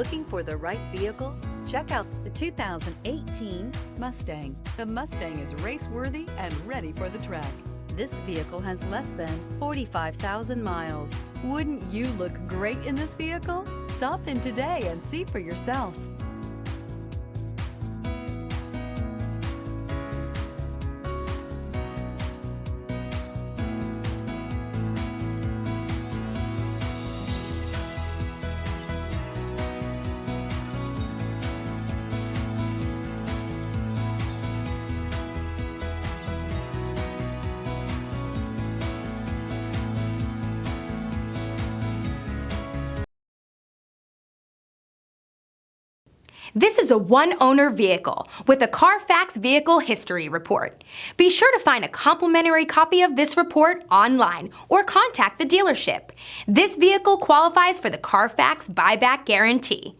Looking for the right vehicle? Check out the 2018 Mustang. The Mustang is race-worthy and ready for the track. This vehicle has less than 45,000 miles. Wouldn't you look great in this vehicle? Stop in today and see for yourself. This is a one-owner vehicle with a Carfax Vehicle History Report. Be sure to find a complimentary copy of this report online or contact the dealership. This vehicle qualifies for the Carfax Buyback Guarantee.